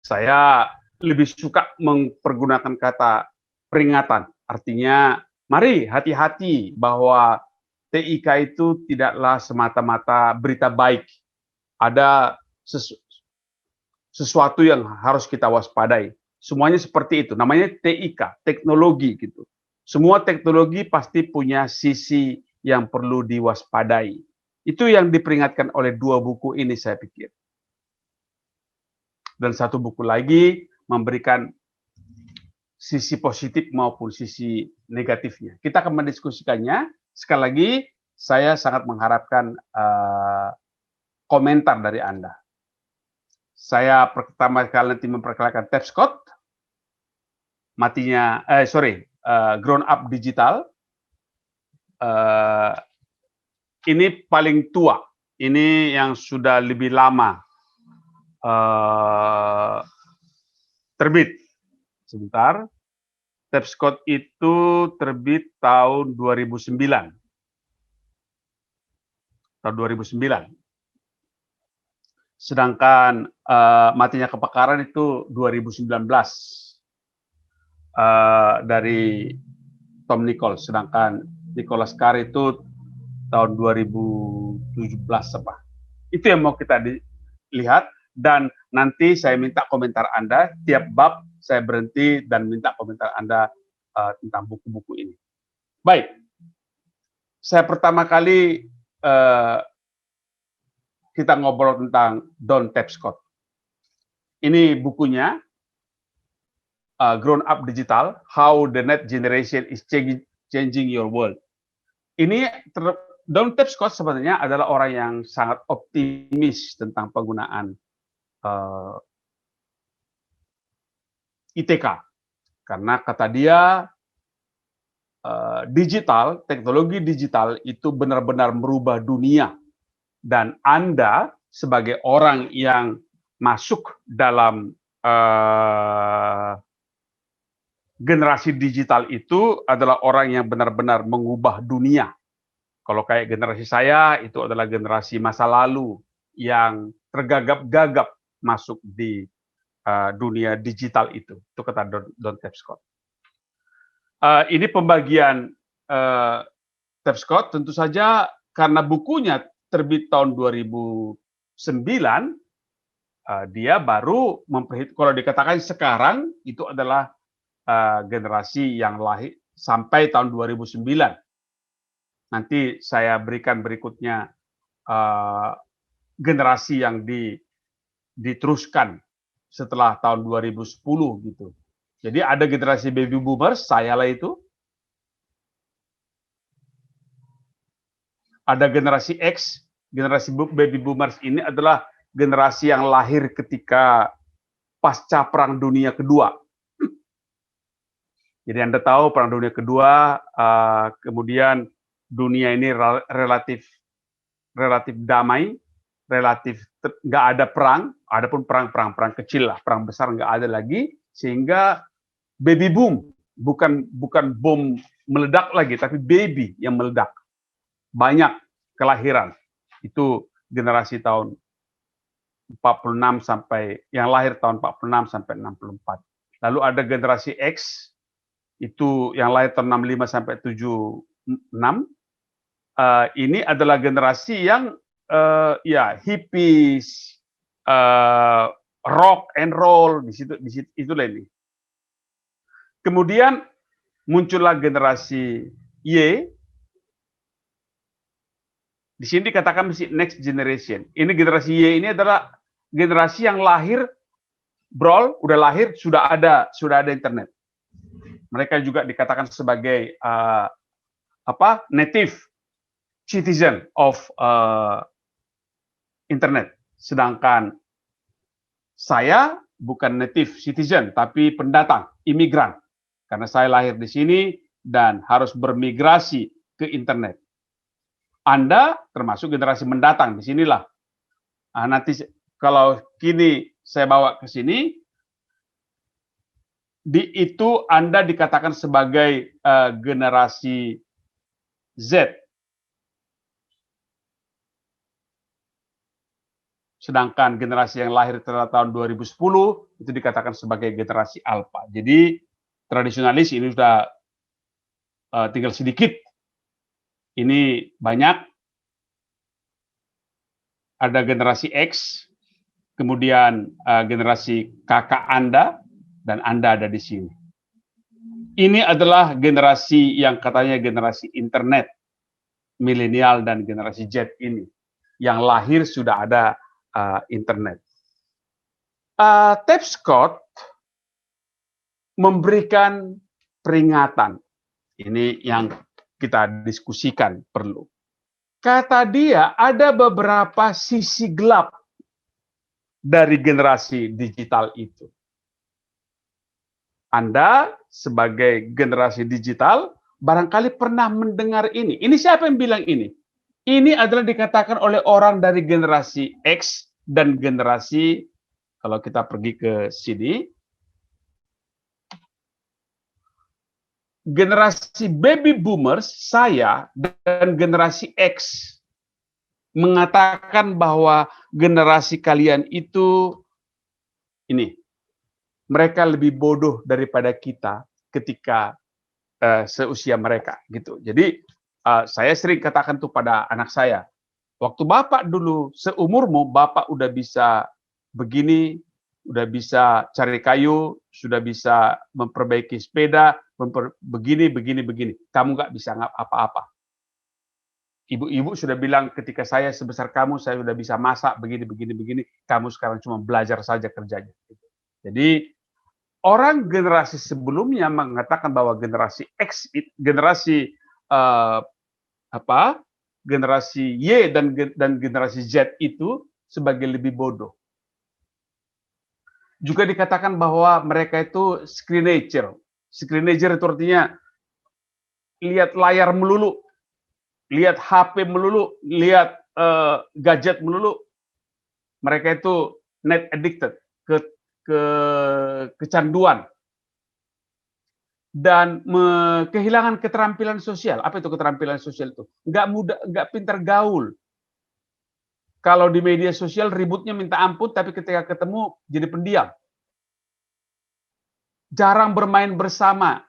Saya lebih suka mempergunakan kata peringatan. Artinya, mari hati-hati bahwa TIK itu tidaklah semata-mata berita baik. Ada sesuatu yang harus kita waspadai. Semuanya seperti itu. Namanya TIK, teknologi gitu. Semua teknologi pasti punya sisi yang perlu diwaspadai. Itu yang diperingatkan oleh dua buku ini, saya pikir. Dan satu buku lagi memberikan sisi positif maupun sisi negatifnya. Kita akan mendiskusikannya. Sekali lagi, saya sangat mengharapkan komentar dari Anda. Saya pertama kali nanti memperkenalkan Tapscott, Grown Up Digital. Ini paling tua, ini yang sudah lebih lama terbit. Sebentar, Tapscott itu terbit tahun 2009. Tahun 2009. Sedangkan Matinya Kebakaran itu 2019 dari Tom Nichols. Sedangkan Nicholas Carr itu tahun 2017 apa. Itu yang mau kita lihat, dan nanti saya minta komentar Anda. Tiap bab saya berhenti dan minta komentar Anda tentang buku-buku ini. Baik, saya pertama kali kita ngobrol tentang Don Tapscott. Ini bukunya, Grown Up Digital, How the Net Generation is Changing Your World. Ini Don Tapscott sebenarnya adalah orang yang sangat optimis tentang penggunaan ITK, karena kata dia teknologi digital itu benar-benar merubah dunia, dan Anda sebagai orang yang masuk dalam generasi digital itu adalah orang yang benar-benar mengubah dunia. Kalau kayak generasi saya, itu adalah generasi masa lalu yang tergagap-gagap masuk di dunia digital itu. Itu kata Don Tapscott. Ini pembagian Tapscott, tentu saja karena bukunya terbit tahun 2009, dia baru memperhitungkan, kalau dikatakan sekarang, itu adalah generasi yang lahir sampai tahun 2009. Nanti saya berikan berikutnya generasi yang diteruskan setelah tahun 2010 gitu. Jadi ada generasi baby boomers, saya lah itu. Ada generasi X, generasi baby boomers ini adalah generasi yang lahir ketika pasca Perang Dunia Kedua. Jadi Anda tahu Perang Dunia Kedua, kemudian dunia ini relatif damai, relatif nggak ada perang, adapun perang kecil lah, perang besar nggak ada lagi, sehingga baby boom, bukan bom meledak lagi, tapi baby yang meledak, banyak kelahiran. Itu generasi tahun 46 sampai yang lahir tahun 46 sampai 64. Lalu ada generasi X, itu yang lahir tahun 65 sampai 76. Ini adalah generasi yang hippies, rock and roll, di situ itulah ini. Kemudian muncullah generasi Y. Di sini dikatakan next generation. Ini generasi Y ini adalah generasi yang lahir, udah lahir sudah ada internet. Mereka juga dikatakan sebagai native citizen of internet. Sedangkan saya bukan native citizen, tapi pendatang, imigran. Karena saya lahir di sini dan harus bermigrasi ke internet. Anda termasuk generasi mendatang, di sinilah. Nanti kalau kini saya bawa ke sini, itu Anda dikatakan sebagai generasi Z. Sedangkan generasi yang lahir setelah tahun 2010 itu dikatakan sebagai generasi alpha. Jadi tradisionalis ini sudah tinggal sedikit. Ini banyak. Ada generasi X, kemudian generasi kakak Anda, dan Anda ada di sini. Ini adalah generasi yang katanya generasi internet, milenial dan generasi Z ini, yang lahir sudah ada internet. Tapscott memberikan peringatan. Ini yang kita diskusikan perlu. Kata dia, ada beberapa sisi gelap dari generasi digital itu. Anda sebagai generasi digital barangkali pernah mendengar ini. Ini siapa yang bilang ini? Ini adalah dikatakan oleh orang dari generasi X dan generasi, kalau kita pergi ke sini, generasi baby boomers, saya, dan generasi X mengatakan bahwa generasi kalian itu, ini, mereka lebih bodoh daripada kita ketika seusia mereka, gitu. Jadi, saya sering katakan tuh pada anak saya, waktu Bapak dulu seumurmu, Bapak udah bisa begini, udah bisa cari kayu, sudah bisa memperbaiki sepeda, begini. Kamu nggak bisa apa-apa. Ibu-ibu sudah bilang ketika saya sebesar kamu, saya sudah bisa masak, begini. Kamu sekarang cuma belajar saja kerjanya. Jadi, orang generasi sebelumnya mengatakan bahwa generasi X, generasi generasi Y dan generasi Z itu sebagai lebih bodoh. Juga dikatakan bahwa mereka itu screenager. Screenager itu artinya lihat layar melulu, lihat HP melulu, lihat gadget melulu. Mereka itu net addicted, kecanduan. Dan kehilangan keterampilan sosial. Apa itu keterampilan sosial itu? Nggak pintar gaul. Kalau di media sosial ributnya minta ampun, tapi ketika ketemu jadi pendiam. Jarang bermain bersama.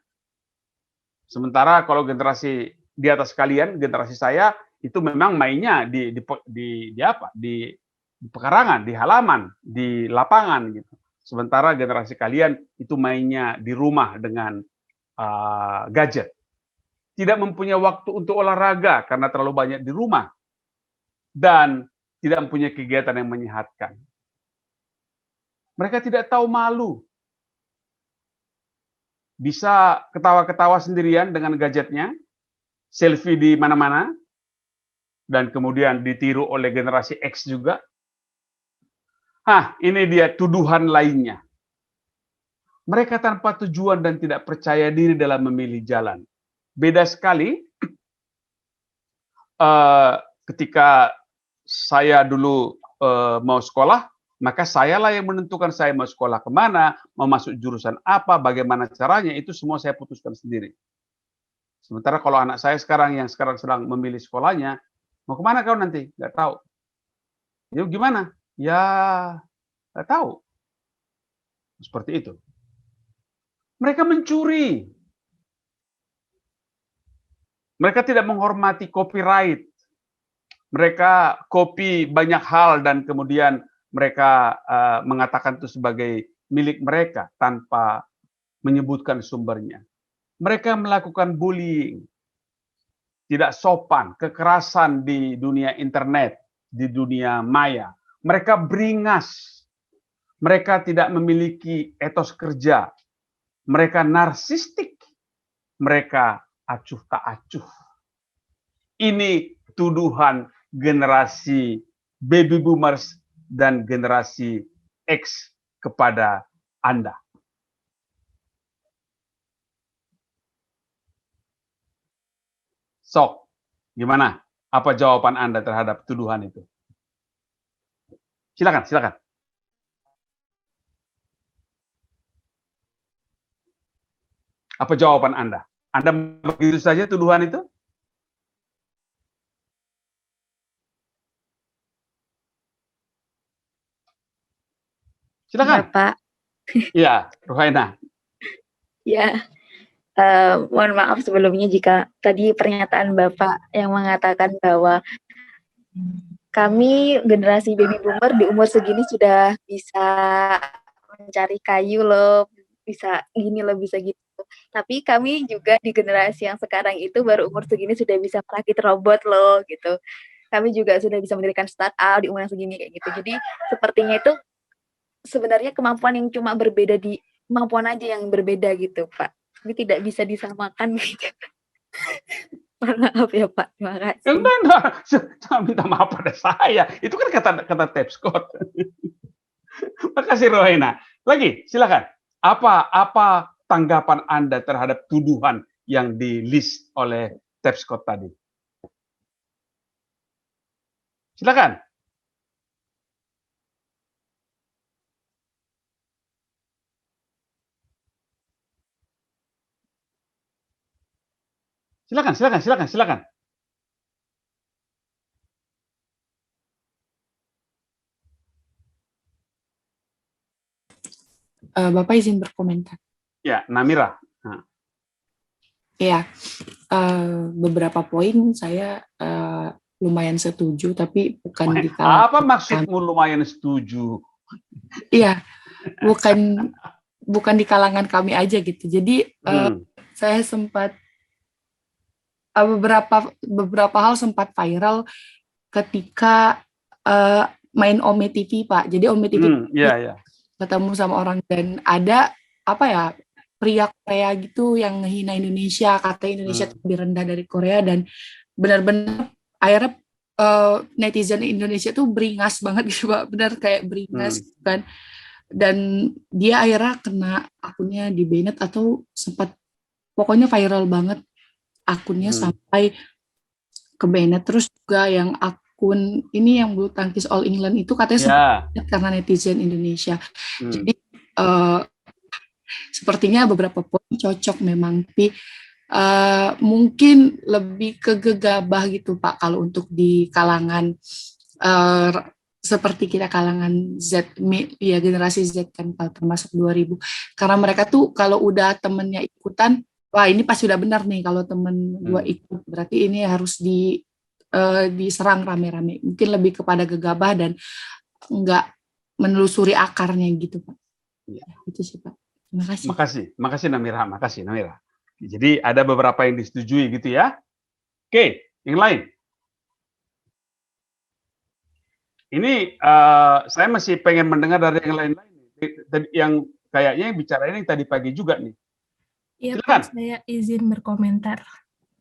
Sementara kalau generasi di atas kalian, generasi saya, itu memang mainnya di pekarangan, di halaman, di lapangan gitu. Sementara generasi kalian itu mainnya di rumah dengan gadget. Tidak mempunyai waktu untuk olahraga karena terlalu banyak di rumah. Dan tidak mempunyai kegiatan yang menyehatkan. Mereka tidak tahu malu. Bisa ketawa-ketawa sendirian dengan gadgetnya, selfie di mana-mana, dan kemudian ditiru oleh generasi X juga. Ini dia tuduhan lainnya. Mereka tanpa tujuan dan tidak percaya diri dalam memilih jalan. Beda sekali ketika saya dulu mau sekolah, maka sayalah yang menentukan saya mau sekolah kemana, mau masuk jurusan apa, bagaimana caranya, itu semua saya putuskan sendiri. Sementara kalau anak saya sekarang yang sekarang sedang memilih sekolahnya, mau kemana kau nanti? Nggak tahu. Ya gimana? Ya nggak tahu. Seperti itu. Mereka mencuri. Mereka tidak menghormati copyright. Mereka copy banyak hal dan kemudian mereka mengatakan itu sebagai milik mereka tanpa menyebutkan sumbernya. Mereka melakukan bullying, tidak sopan, kekerasan di dunia internet, di dunia maya. Mereka beringas. Mereka tidak memiliki etos kerja. Mereka narsistik. Mereka acuh tak acuh. Ini tuduhan generasi baby boomers dan generasi X kepada Anda. Sok, gimana? Apa jawaban Anda terhadap tuduhan itu? Silakan. Apa jawaban Anda? Anda begitu saja tuduhan itu? Silakan. Bapak. Iya, Ruhaina. Ya, mohon maaf sebelumnya jika tadi pernyataan Bapak yang mengatakan bahwa kami generasi baby boomer di umur segini sudah bisa mencari kayu loh, bisa gini loh, bisa gitu. Tapi kami juga di generasi yang sekarang itu baru umur segini sudah bisa merakit robot loh gitu. Kami juga sudah bisa mendirikan startup di umur yang segini kayak gitu. Jadi sepertinya itu sebenarnya kemampuan yang cuma berbeda di kemampuan aja yang berbeda gitu, Pak. Ini tidak bisa disamakan gitu. Maaf ya Pak, terima kasih. Enggak. Jangan minta maaf pada saya. Itu kan kata Tapscott. Makasih Rohena. Lagi, silakan. Apa tanggapan Anda terhadap tuduhan yang di list oleh Tapscott tadi? Silakan. Silakan. Bapak izin berkomentar. Ya, Namira. Ya, beberapa poin saya lumayan setuju, tapi bukan di kalangan apa maksudmu lumayan setuju? Iya, bukan di kalangan kami aja gitu. Jadi saya sempat beberapa hal sempat viral ketika main Ome TV, Pak. Jadi Ome TV ketemu sama orang dan ada apa ya, pria Korea gitu yang ngehina Indonesia, kata Indonesia lebih rendah dari Korea, dan benar-benar akhirnya netizen Indonesia tuh beringas banget gitu, Pak. Benar kayak beringas kan. Dan dia akhirnya kena akunnya di banned atau sempat pokoknya viral banget akunnya sampai ke banned. Terus juga yang akun ini yang bulu tangkis All England itu katanya karena netizen Indonesia. Jadi sepertinya beberapa poin cocok memang, tapi mungkin lebih ke gegabah gitu Pak kalau untuk di kalangan seperti kita kalangan Z, ya generasi Z kan termasuk 2000, karena mereka tuh kalau udah temennya ikutan, wah ini pasti udah benar nih, kalau temen gua ikut berarti ini harus diserang rame-rame. Mungkin lebih kepada gegabah dan nggak menelusuri akarnya gitu Pak. Ya, itu sih Pak. Terima kasih. Makasih Namira. Jadi ada beberapa yang disetujui gitu ya. Oke, yang lain. Ini saya masih pengen mendengar dari yang lain-lain. Yang kayaknya bicara ini tadi pagi juga nih. Iya Pak, saya izin berkomentar.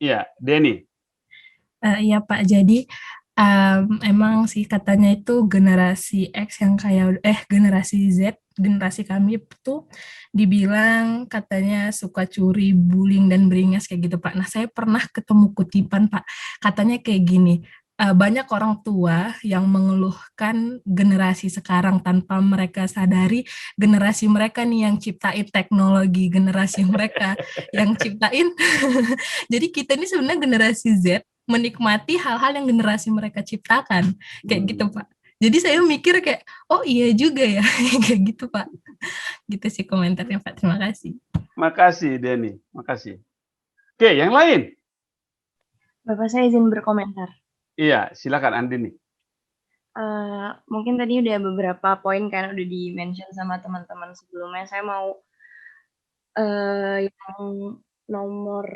Iya, Denny. Iya Pak, jadi emang sih katanya itu generasi X yang kayak generasi Z, generasi kami tuh dibilang katanya suka curi, bullying dan beringas kayak gitu Pak. Nah, saya pernah ketemu kutipan Pak, katanya kayak gini, banyak orang tua yang mengeluhkan generasi sekarang tanpa mereka sadari generasi mereka nih yang ciptain teknologi, generasi mereka yang ciptain. Jadi kita ini sebenarnya generasi Z menikmati hal-hal yang generasi mereka ciptakan, kayak gitu Pak. Jadi saya mikir kayak, oh iya juga ya, kayak gitu Pak. Gitu sih komentarnya Pak, terima kasih. Makasih Denny, makasih. Oke, yang lain. Bapak, saya izin berkomentar. Iya, silakan Andini. Mungkin tadi udah beberapa poin kan udah di-mention sama teman-teman sebelumnya. Saya mau yang nomor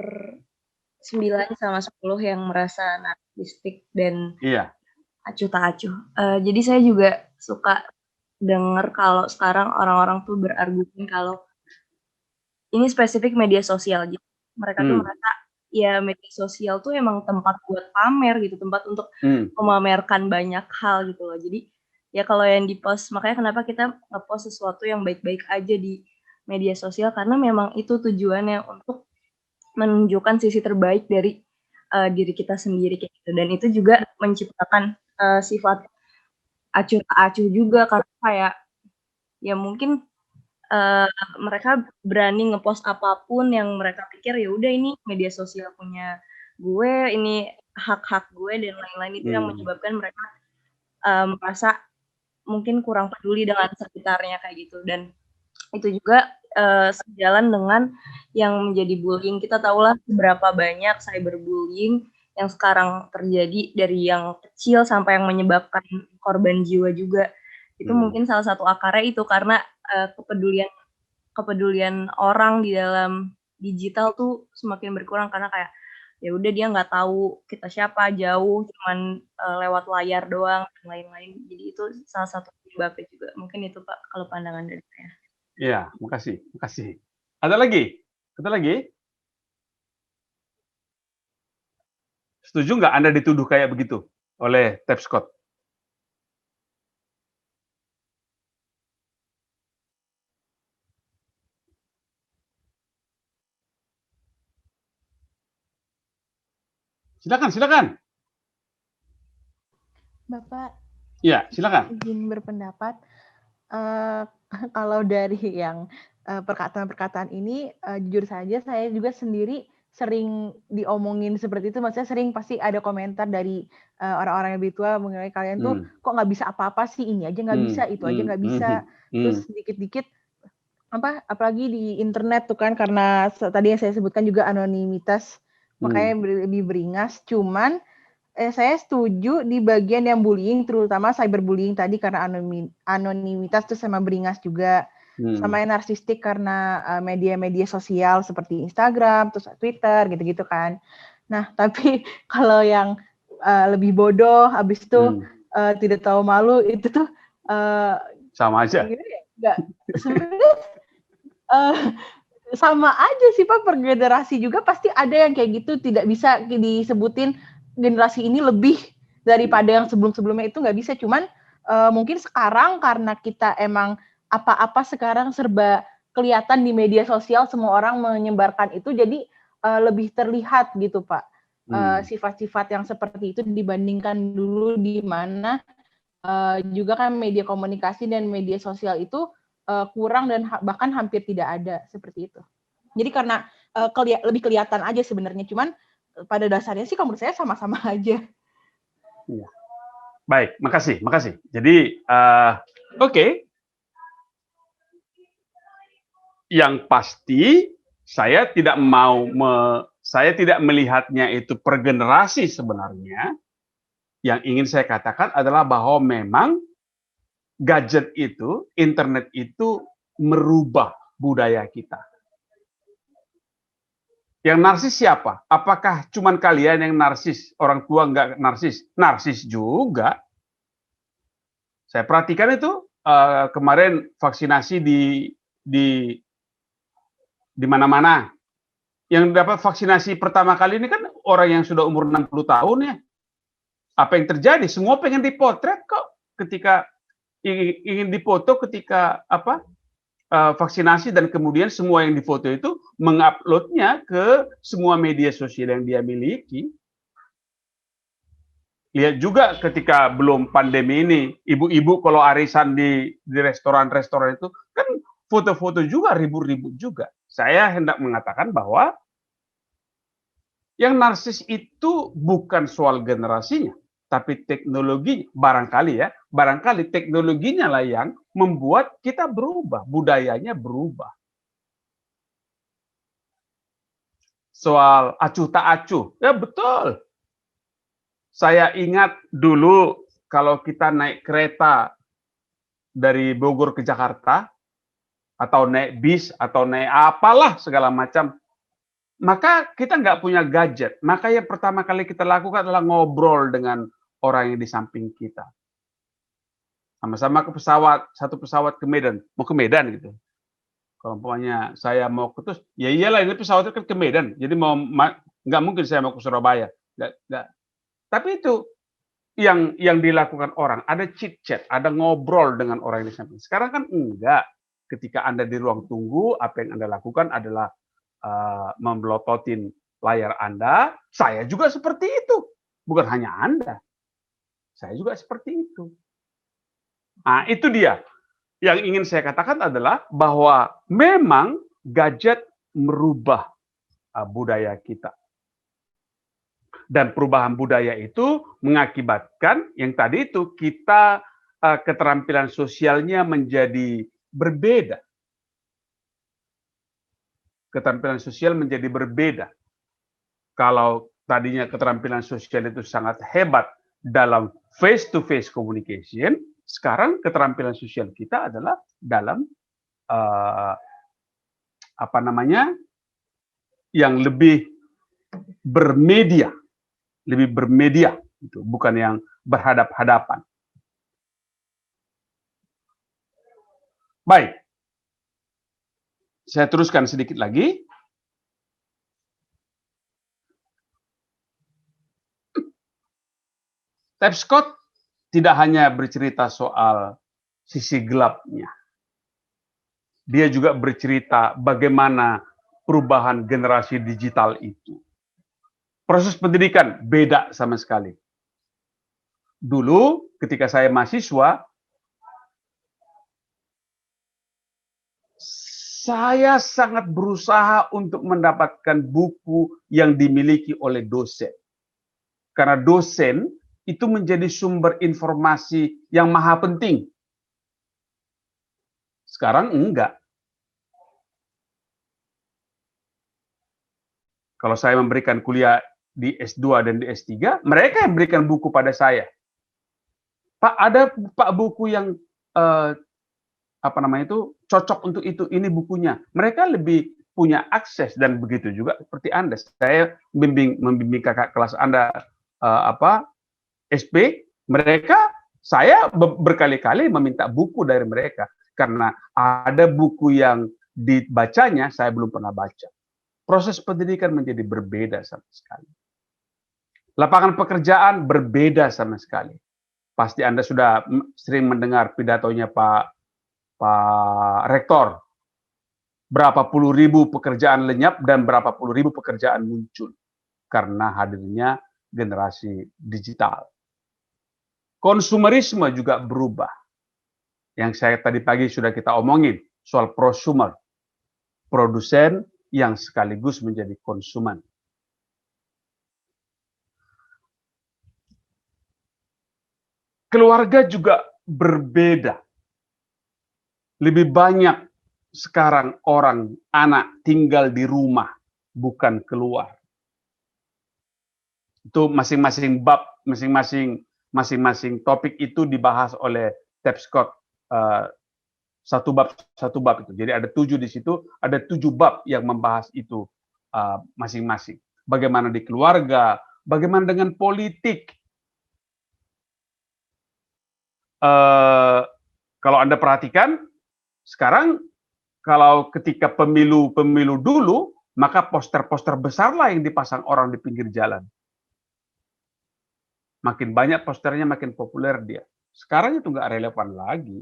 9 sama 10 yang merasa narkistik dan acuh tak acuh. Jadi saya juga suka dengar kalau sekarang orang-orang tuh berargumen kalau ini spesifik media sosial. Jadi mereka tuh merasa ya media sosial tuh emang tempat buat pamer gitu, tempat untuk memamerkan banyak hal gitu loh. Jadi ya kalau yang di-post, makanya kenapa kita nge-post sesuatu yang baik-baik aja di media sosial, karena memang itu tujuannya untuk menunjukkan sisi terbaik dari diri kita sendiri kayak gitu. Dan itu juga menciptakan sifat acuh tak acuh juga, karena kayak ya mungkin mereka berani ngepost apapun yang mereka pikir ya udah ini media sosial punya gue, ini hak-hak gue dan lain-lain. Itu yang menyebabkan mereka merasa mungkin kurang peduli dengan sekitarnya kayak gitu. Dan itu juga sejalan dengan yang menjadi bullying. Kita tahulah seberapa banyak cyberbullying yang sekarang terjadi, dari yang kecil sampai yang menyebabkan korban jiwa juga. Itu mungkin salah satu akarnya itu karena kepedulian orang di dalam digital tuh semakin berkurang, karena kayak ya udah dia nggak tahu kita siapa, jauh, cuman lewat layar doang dan lain-lain. Jadi itu salah satu penyebabnya juga. Mungkin itu Pak kalau pandangan dari saya. Iya, makasih. Ada lagi? Setuju nggak Anda dituduh kayak begitu oleh Tapscott? Silakan. Bapak. Iya, silakan. Izin berpendapat. Kalau dari yang perkataan-perkataan ini, jujur saja saya juga sendiri sering diomongin seperti itu. Maksudnya sering pasti ada komentar dari orang-orang yang lebih tua mengenai kalian tuh kok nggak bisa apa-apa sih, ini aja nggak bisa, itu aja nggak bisa. Terus dikit-dikit apalagi di internet tuh kan, karena tadi yang saya sebutkan juga anonimitas, makanya lebih beringas. Cuman saya setuju di bagian yang bullying, terutama cyberbullying tadi, karena anonimitas terus sama beringas juga. Sama yang narsistik karena media-media sosial seperti Instagram, terus Twitter, gitu-gitu kan. Nah, tapi kalau yang lebih bodoh, habis itu tidak tahu malu, itu tuh sama aja. Enggak, sebenarnya sama aja sih Pak, per generasi juga pasti ada yang kayak gitu. Tidak bisa disebutin generasi ini lebih daripada yang sebelum-sebelumnya, itu nggak bisa. Cuman mungkin sekarang karena kita emang apa-apa sekarang serba kelihatan di media sosial, semua orang menyebarkan itu, jadi lebih terlihat gitu Pak. Sifat-sifat yang seperti itu dibandingkan dulu di mana juga kan media komunikasi dan media sosial itu kurang dan bahkan hampir tidak ada seperti itu. Jadi karena lebih kelihatan aja sebenarnya, cuman pada dasarnya sih kalau menurut saya sama-sama aja. Iya. Baik, makasih. Jadi oke. Yang pasti saya tidak melihatnya itu per generasi sebenarnya. Yang ingin saya katakan adalah bahwa memang gadget itu, internet itu merubah budaya kita. Yang narsis siapa? Apakah cuman kalian yang narsis? Orang tua nggak narsis? Narsis juga. Saya perhatikan itu kemarin vaksinasi di mana-mana. Yang dapat vaksinasi pertama kali ini kan orang yang sudah umur 60 tahun ya. Apa yang terjadi? Semua pengen dipotret kok ketika ingin difoto ketika vaksinasi, dan kemudian semua yang difoto itu menguploadnya ke semua media sosial yang dia miliki. Lihat juga ketika belum pandemi ini, ibu-ibu kalau arisan di restoran-restoran itu kan foto-foto juga, ribut-ribut juga. Saya hendak mengatakan bahwa yang narsis itu bukan soal generasinya, tapi teknologi, barangkali teknologinya lah yang membuat kita berubah, budayanya berubah. Soal acuh tak acuh, ya betul. Saya ingat dulu kalau kita naik kereta dari Bogor ke Jakarta, atau naik bis, atau naik apalah segala macam, maka kita nggak punya gadget. Maka yang pertama kali kita lakukan adalah ngobrol dengan orang yang di samping kita. Sama-sama ke pesawat, satu pesawat ke Medan, mau ke Medan gitu. Kalau umpamanya saya mau ke terus, ya iyalah ini pesawatnya kan ke Medan, jadi nggak mungkin saya mau ke Surabaya. Nggak. Tapi itu yang dilakukan orang, ada chit chat, ada ngobrol dengan orang yang di samping. Sekarang kan enggak. Ketika Anda di ruang tunggu, apa yang Anda lakukan adalah membelototin layar Anda. Saya juga seperti itu. Bukan hanya Anda. Saya juga seperti itu. Nah, itu dia. yang ingin saya katakan adalah bahwa memang gadget merubah budaya kita. Dan perubahan budaya itu mengakibatkan yang tadi itu kita keterampilan sosialnya menjadi berbeda. Keterampilan sosial menjadi berbeda. Kalau tadinya keterampilan sosial itu sangat hebat dalam face-to-face communication, sekarang keterampilan sosial kita adalah dalam yang lebih bermedia, gitu, bukan yang berhadap-hadapan. Baik, saya teruskan sedikit lagi. Tapscott tidak hanya bercerita soal sisi gelapnya. Dia juga bercerita bagaimana perubahan generasi digital itu. Proses pendidikan beda sama sekali. Dulu ketika saya mahasiswa, saya sangat berusaha untuk mendapatkan buku yang dimiliki oleh dosen. Karena dosen itu menjadi sumber informasi yang maha penting. Sekarang enggak. Kalau saya memberikan kuliah di S2 dan di S3, mereka yang berikan buku pada saya. Pak, ada Pak buku yang cocok untuk itu, ini bukunya. Mereka lebih punya akses, dan begitu juga seperti Anda. Saya membimbing kakak kelas Anda SP, saya berkali-kali meminta buku dari mereka karena ada buku yang dibacanya saya belum pernah baca. Proses pendidikan menjadi berbeda sama sekali. Lapangan pekerjaan berbeda sama sekali. Pasti Anda sudah sering mendengar pidatonya Pak Rektor. Berapa puluh ribu pekerjaan lenyap dan berapa puluh ribu pekerjaan muncul karena hadirnya generasi digital. Konsumerisme juga berubah. Yang saya tadi pagi sudah kita omongin soal prosumer. Produsen yang sekaligus menjadi konsumen. Keluarga juga berbeda. Lebih banyak sekarang anak tinggal di rumah, bukan keluar. Itu masing-masing bab, masing-masing topik itu dibahas oleh Tapscott satu bab itu. Jadi ada 7 di situ, ada 7 bab yang membahas itu masing-masing. Bagaimana di keluarga, bagaimana dengan politik. Kalau Anda perhatikan, sekarang kalau ketika pemilu dulu, maka poster-poster besarlah yang dipasang orang di pinggir jalan. Makin banyak posternya, makin populer dia. Sekarang itu nggak relevan lagi.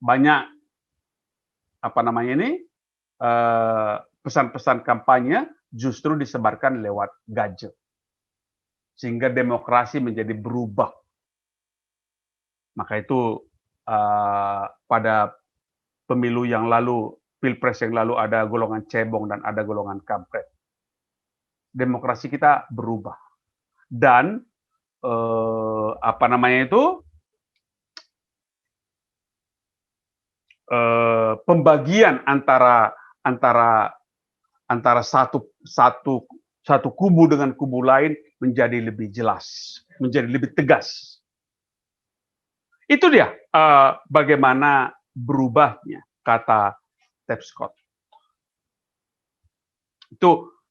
Banyak pesan-pesan kampanye justru disebarkan lewat gadget. Sehingga demokrasi menjadi berubah. Maka itu pada pemilu yang lalu, pilpres yang lalu ada golongan cebong dan ada golongan kampret. Demokrasi kita berubah. Dan pembagian antara satu kubu dengan kubu lain menjadi lebih jelas, menjadi lebih tegas. Itu dia bagaimana berubahnya kata Tapscott.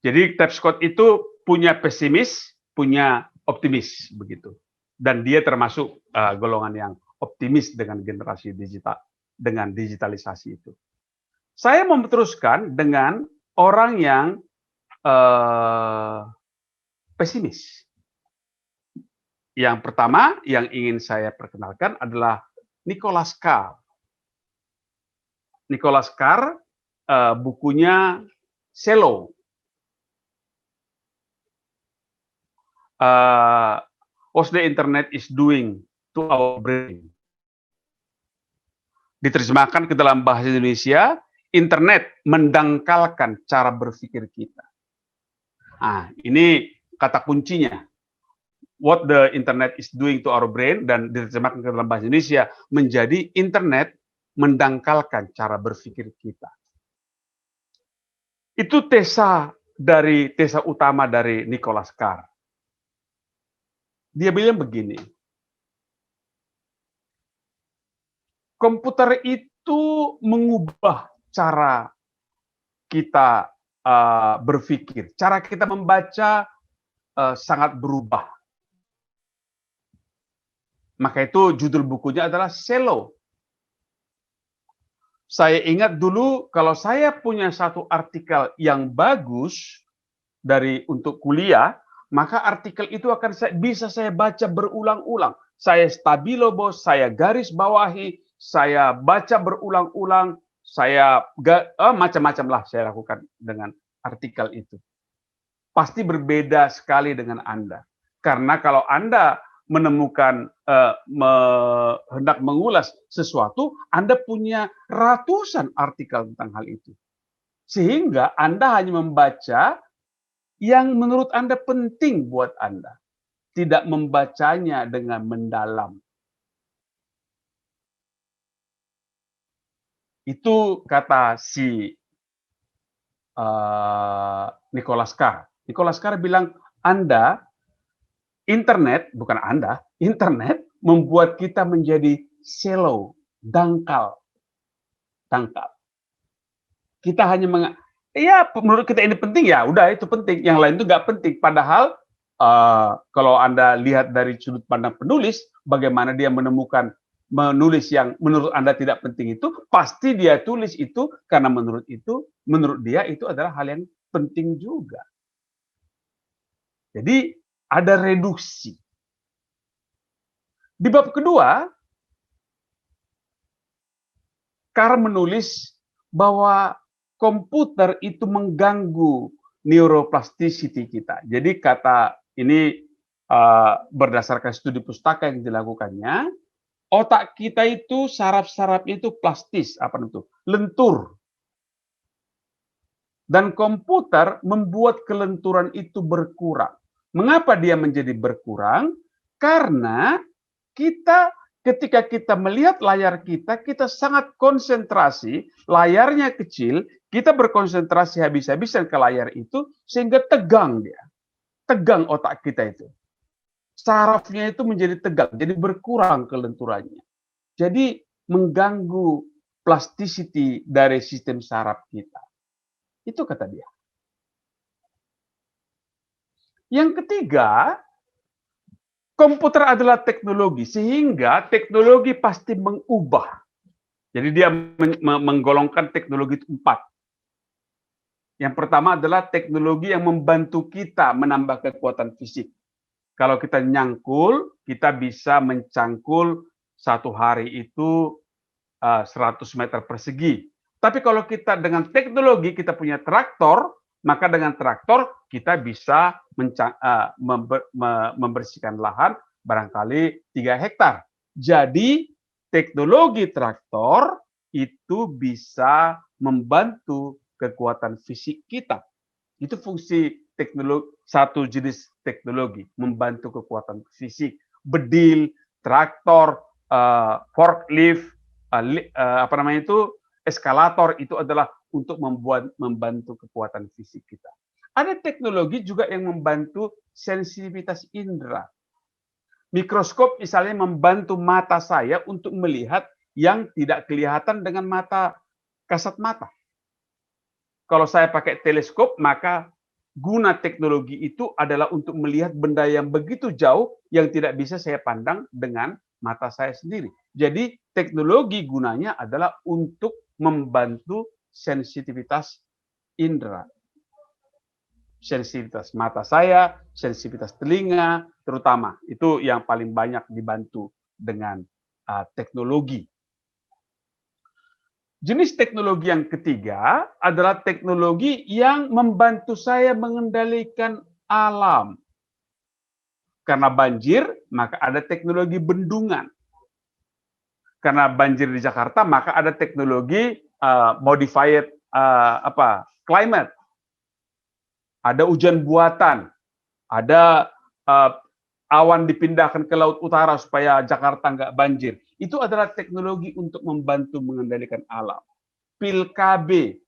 Jadi Tapscott itu punya pesimis, punya optimis begitu. Dan dia termasuk golongan yang optimis dengan generasi digital, dengan digitalisasi itu. Saya mau meneruskan dengan orang yang pesimis. Yang pertama yang ingin saya perkenalkan adalah Nicholas Carr. Nicholas Carr bukunya Cello. What the Internet is Doing to our brain. Diterjemahkan ke dalam bahasa Indonesia, internet mendangkalkan cara berpikir kita. Nah, ini kata kuncinya. What the internet is doing to our brain, dan diterjemahkan ke dalam bahasa Indonesia menjadi internet mendangkalkan cara berpikir kita. Itu tesa utama dari Nicholas Carr. Dia bilang begini, komputer itu mengubah cara kita berpikir, cara kita membaca sangat berubah. Maka itu judul bukunya adalah Cello. Saya ingat dulu kalau saya punya satu artikel yang bagus untuk kuliah, maka artikel itu akan bisa saya baca berulang-ulang. Saya stabilo, bos, saya garis bawahi, saya baca berulang-ulang, saya macam-macam lah saya lakukan dengan artikel itu. Pasti berbeda sekali dengan Anda. Karena kalau Anda menemukan, hendak mengulas sesuatu, Anda punya ratusan artikel tentang hal itu. Sehingga Anda hanya membaca yang menurut Anda penting buat Anda. Tidak membacanya dengan mendalam. Itu kata si Nicholas Carr. Nicholas Carr bilang, internet membuat kita menjadi shallow, dangkal. Kita hanya menurut kita ini penting, ya udah itu penting, yang lain itu nggak penting. Padahal kalau Anda lihat dari sudut pandang penulis, bagaimana dia menulis yang menurut Anda tidak penting itu, pasti dia tulis itu karena menurut dia itu adalah hal yang penting juga. Jadi ada reduksi. Di bab kedua, Carr menulis bahwa komputer itu mengganggu neuroplasticity kita. Jadi kata ini berdasarkan studi pustaka yang dilakukannya, otak kita itu saraf-sarafnya itu plastis, lentur. Dan komputer membuat kelenturan itu berkurang. Mengapa dia menjadi berkurang? Karena ketika kita melihat layar kita sangat konsentrasi, layarnya kecil, kita berkonsentrasi habis-habisan ke layar itu, sehingga tegang dia. Tegang otak kita itu. Sarafnya itu menjadi tegang, jadi berkurang kelenturannya. Jadi mengganggu plasticity dari sistem saraf kita. Itu kata dia. Yang ketiga, komputer adalah teknologi, sehingga teknologi pasti mengubah. Jadi dia menggolongkan teknologi itu 4. Yang pertama adalah teknologi yang membantu kita menambah kekuatan fisik. Kalau kita nyangkul, kita bisa mencangkul satu hari itu 100 meter persegi. Tapi kalau kita dengan teknologi, kita punya traktor, maka dengan traktor kita bisa membersihkan lahan barangkali 3 hektar. Jadi teknologi traktor itu bisa membantu kekuatan fisik kita. Itu fungsi teknologi, satu jenis teknologi, membantu kekuatan fisik. Bedil, traktor, forklift, eskalator, itu adalah untuk membantu kekuatan fisik kita. Ada teknologi juga yang membantu sensitivitas indera. Mikroskop misalnya membantu mata saya untuk melihat yang tidak kelihatan dengan mata kasat mata. Kalau saya pakai teleskop, maka guna teknologi itu adalah untuk melihat benda yang begitu jauh yang tidak bisa saya pandang dengan mata saya sendiri. Jadi teknologi gunanya adalah untuk membantu sensitivitas indera. Sensitivitas mata saya, sensitivitas telinga, terutama. Itu yang paling banyak dibantu dengan teknologi. Jenis teknologi yang ketiga adalah teknologi yang membantu saya mengendalikan alam. Karena banjir, maka ada teknologi bendungan. Karena banjir di Jakarta, maka ada teknologi modified climate. Ada hujan buatan, ada awan dipindahkan ke laut utara supaya Jakarta nggak banjir. Itu adalah teknologi untuk membantu mengendalikan alam. Pil KB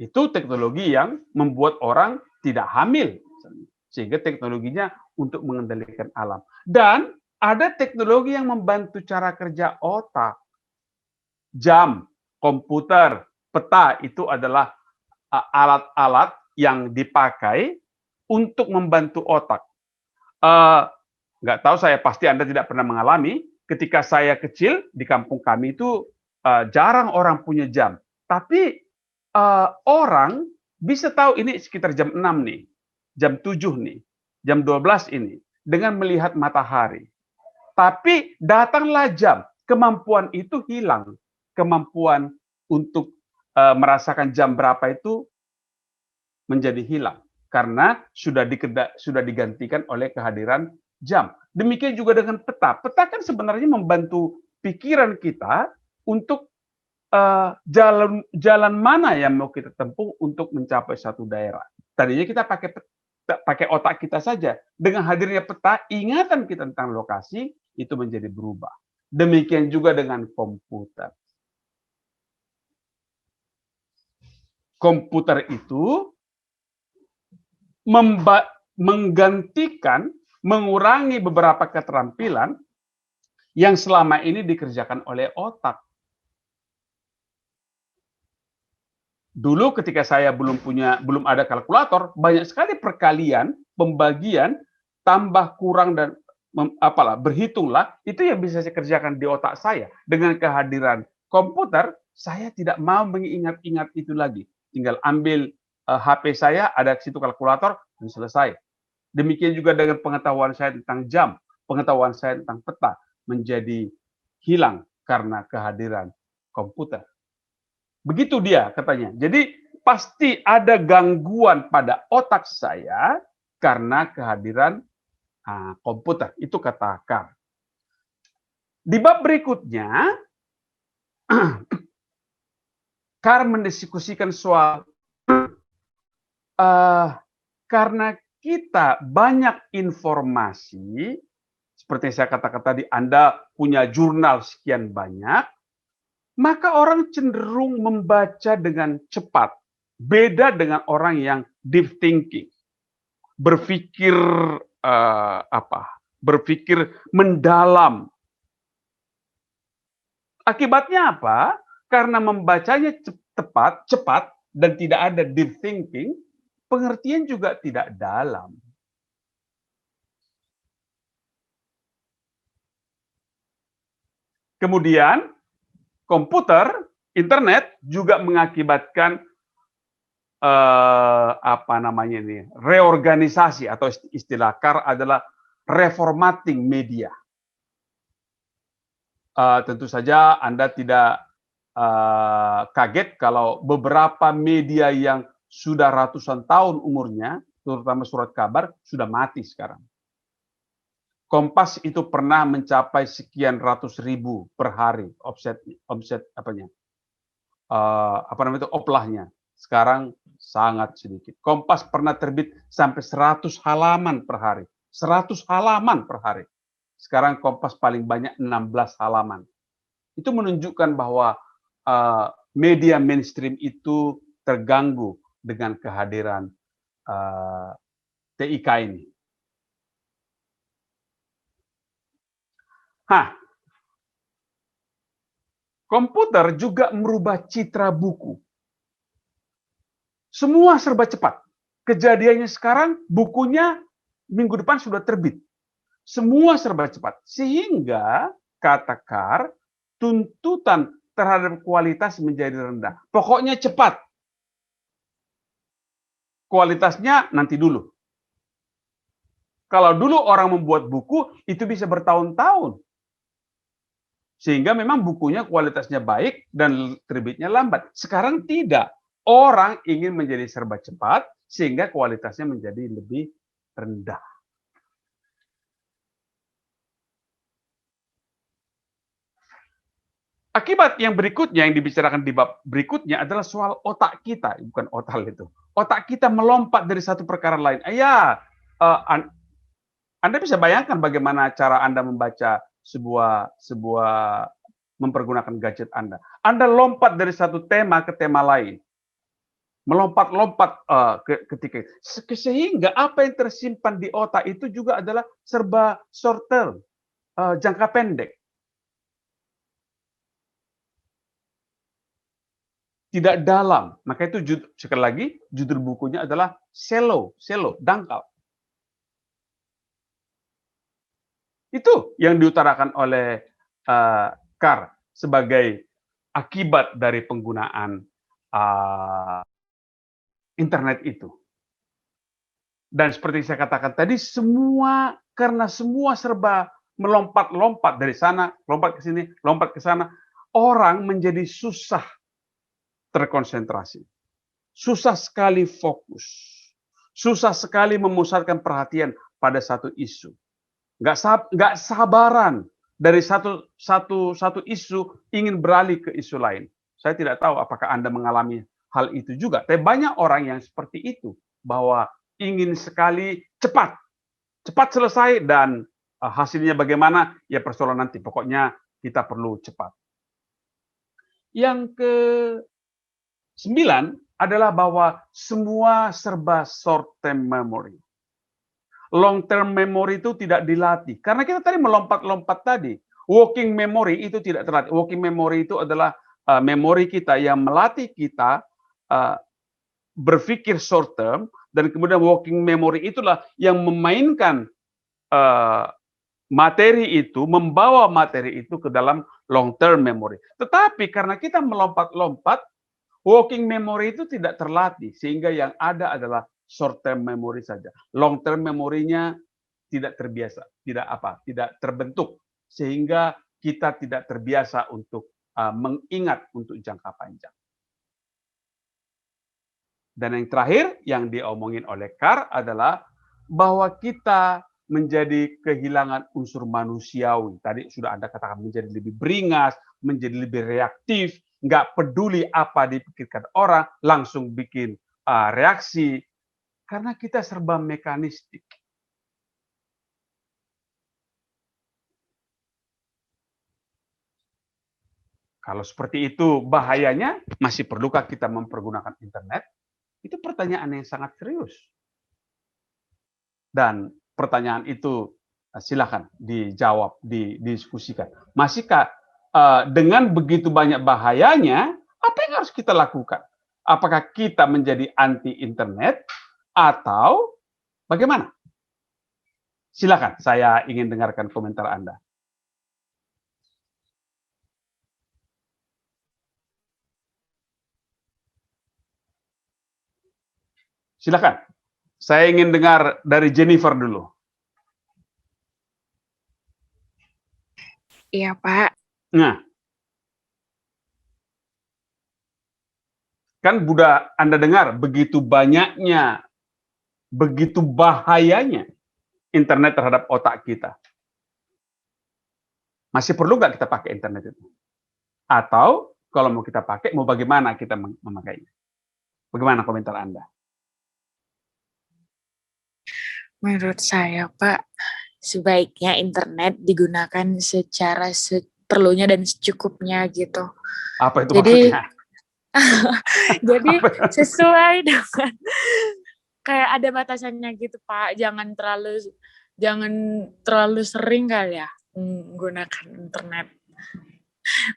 itu teknologi yang membuat orang tidak hamil, sehingga teknologinya untuk mengendalikan alam. Dan ada teknologi yang membantu cara kerja otak. Jam, komputer, peta itu adalah alat-alat yang dipakai untuk membantu otak. Nggak tahu, saya pasti Anda tidak pernah mengalami. Ketika saya kecil di kampung kami itu jarang orang punya jam. Tapi orang bisa tahu ini sekitar jam 6 nih, jam 7 nih, jam 12 ini dengan melihat matahari. Tapi datanglah jam, kemampuan itu hilang. Kemampuan untuk merasakan jam berapa itu menjadi hilang karena sudah digantikan oleh kehadiran jam. Demikian juga dengan peta. Peta kan sebenarnya membantu pikiran kita untuk jalan mana yang mau kita tempuh untuk mencapai satu daerah. Tadinya kita pakai otak kita saja. Dengan hadirnya peta, ingatan kita tentang lokasi itu menjadi berubah. Demikian juga dengan komputer. Komputer itu menggantikan, mengurangi beberapa keterampilan yang selama ini dikerjakan oleh otak. Dulu ketika saya belum ada kalkulator, banyak sekali perkalian, pembagian, tambah, kurang, dan berhitunglah, itu yang bisa saya kerjakan di otak saya. Dengan kehadiran komputer, saya tidak mau mengingat-ingat itu lagi. Tinggal ambil HP saya, ada di situ kalkulator, dan selesai. Demikian juga dengan pengetahuan saya tentang jam, pengetahuan saya tentang peta, menjadi hilang karena kehadiran komputer. Begitu dia katanya. Jadi pasti ada gangguan pada otak saya karena kehadiran komputer. Itu kata Carr. Di bab berikutnya, Carr mendiskusikan soal karena kita banyak informasi, seperti yang saya katakan tadi, Anda punya jurnal sekian banyak, maka orang cenderung membaca dengan cepat. Beda dengan orang yang deep thinking, berpikir berpikir mendalam. Akibatnya apa? Karena membacanya cepat dan tidak ada deep thinking, pengertian juga tidak dalam. Kemudian komputer, internet juga mengakibatkan reorganisasi, atau istilah Carr adalah reformatting media. Tentu saja Anda tidak kaget kalau beberapa media yang sudah ratusan tahun umurnya, terutama surat kabar, sudah mati sekarang. Kompas itu pernah mencapai sekian ratus ribu per hari oplahnya. Sekarang sangat sedikit. Kompas pernah terbit sampai 100 halaman per hari. 100 halaman per hari. Sekarang Kompas paling banyak 16 halaman. Itu menunjukkan bahwa media mainstream itu terganggu dengan kehadiran TIK ini. Komputer juga merubah citra buku. Semua serba cepat. Kejadiannya sekarang, bukunya minggu depan sudah terbit. Semua serba cepat. Sehingga, kata Carr, tuntutan terhadap kualitas menjadi rendah. Pokoknya cepat. Kualitasnya nanti dulu. Kalau dulu orang membuat buku, itu bisa bertahun-tahun. Sehingga memang bukunya kualitasnya baik dan terbitnya lambat. Sekarang tidak. Orang ingin menjadi serba cepat, sehingga kualitasnya menjadi lebih rendah. Akibat yang berikutnya yang dibicarakan di bab berikutnya adalah soal otak kita, bukan otal itu. Otak kita melompat dari satu perkara lain. Anda bisa bayangkan bagaimana cara Anda membaca sebuah mempergunakan gadget Anda. Anda lompat dari satu tema ke tema lain. Melompat-lompat ketika sehingga apa yang tersimpan di otak itu juga adalah serba short term, jangka pendek. Tidak dalam. Maka itu sekali lagi judul bukunya adalah shallow, dangkal. Itu yang diutarakan oleh Carr sebagai akibat dari penggunaan internet itu. Dan seperti saya katakan tadi, karena semua serba melompat-lompat dari sana, lompat ke sini, lompat ke sana, orang menjadi susah terkonsentrasi. Susah sekali fokus. Susah sekali memusatkan perhatian pada satu isu. Nggak sabaran dari satu isu ingin beralih ke isu lain. Saya tidak tahu apakah Anda mengalami hal itu juga. Tapi banyak orang yang seperti itu, bahwa ingin sekali cepat selesai dan hasilnya bagaimana, ya persoalan nanti. Pokoknya kita perlu cepat. Yang ke-9 adalah bahwa semua serba short term memory. Long term memory itu tidak dilatih. Karena kita tadi melompat-lompat tadi. Working memory itu tidak terlatih. Working memory itu adalah memori kita yang melatih kita berpikir short term, dan kemudian working memory itulah yang memainkan materi itu, membawa materi itu ke dalam long term memory. Tetapi karena kita melompat-lompat, working memory itu tidak terlatih, sehingga yang ada adalah short term memory saja. Long term memorinya tidak terbiasa, tidak terbentuk, sehingga kita tidak terbiasa untuk mengingat untuk jangka panjang. Dan yang terakhir yang diomongin oleh Carr adalah bahwa kita menjadi kehilangan unsur manusiawi. Tadi sudah Anda katakan, menjadi lebih beringas, menjadi lebih reaktif, nggak peduli apa dipikirkan orang, langsung bikin reaksi, karena kita serba mekanistik. Kalau seperti itu bahayanya, masih perlukah kita mempergunakan internet? Itu pertanyaan yang sangat serius. Dan pertanyaan itu silakan dijawab, didiskusikan. Masihkah dengan begitu banyak bahayanya, apa yang harus kita lakukan? Apakah kita menjadi anti internet atau bagaimana? Silakan, saya ingin dengarkan komentar Anda. Silakan. Saya ingin dengar dari Jennifer dulu. Iya, Pak. Nah, kan Buddha Anda dengar begitu banyaknya, begitu bahayanya internet terhadap otak kita. Masih perlu nggak kita pakai internet itu? Atau kalau mau kita pakai, mau bagaimana kita memakainya? Bagaimana komentar Anda? Menurut saya, Pak, sebaiknya internet digunakan secara seperlunya dan secukupnya gitu. Apa itu maksudnya? Jadi sesuai dengan kayak ada batasannya gitu, Pak. Jangan terlalu sering kali ya menggunakan internet.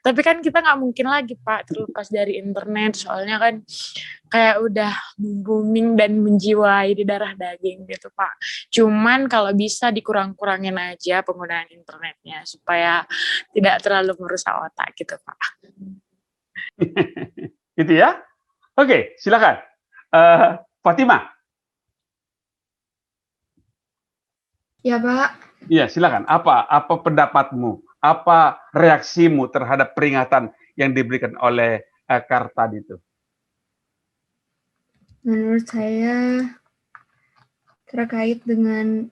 Tapi kan kita nggak mungkin lagi, Pak, terlepas dari internet. Soalnya kan kayak udah booming dan menjiwai di darah daging gitu, Pak. Cuman kalau bisa dikurang-kurangin aja penggunaan internetnya supaya tidak terlalu merusak otak gitu, Pak. Gitu ya? Oke, silakan. Fatima. Ya, Pak. Iya, silakan. Apa pendapatmu? Apa reaksimu terhadap peringatan yang diberikan oleh Carr tadi itu? Menurut saya terkait dengan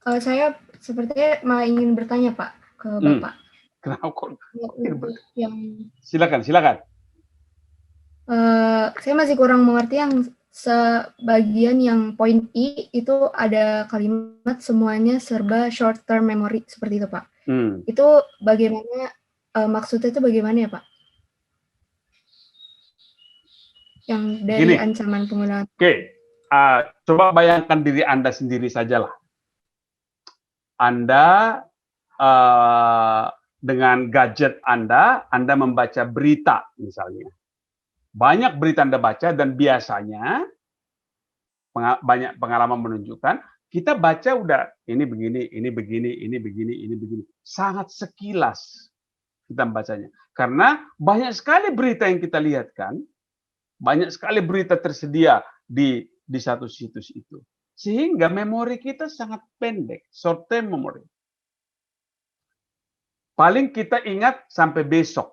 saya sepertinya malah ingin bertanya, Pak. ke Bapak. Kenapa kok? Untuk yang Silakan. Saya masih kurang mengerti yang sebagian yang poin I itu ada kalimat semuanya serba short term memory seperti itu, Pak. Itu bagaimana maksudnya itu bagaimana ya, Pak? Yang dari Gini. ancaman penggunaan. Oke. Coba bayangkan diri Anda sendiri sajalah. Anda dengan gadget Anda membaca berita misalnya. Banyak berita Anda baca dan biasanya banyak pengalaman menunjukkan kita baca udah ini begini, ini begini, ini begini, ini begini. Sangat sekilas kita membacanya. Karena banyak sekali berita yang kita lihat kan, banyak sekali berita tersedia di satu situs itu. Sehingga memori kita sangat pendek, short term memory. Paling kita ingat sampai besok.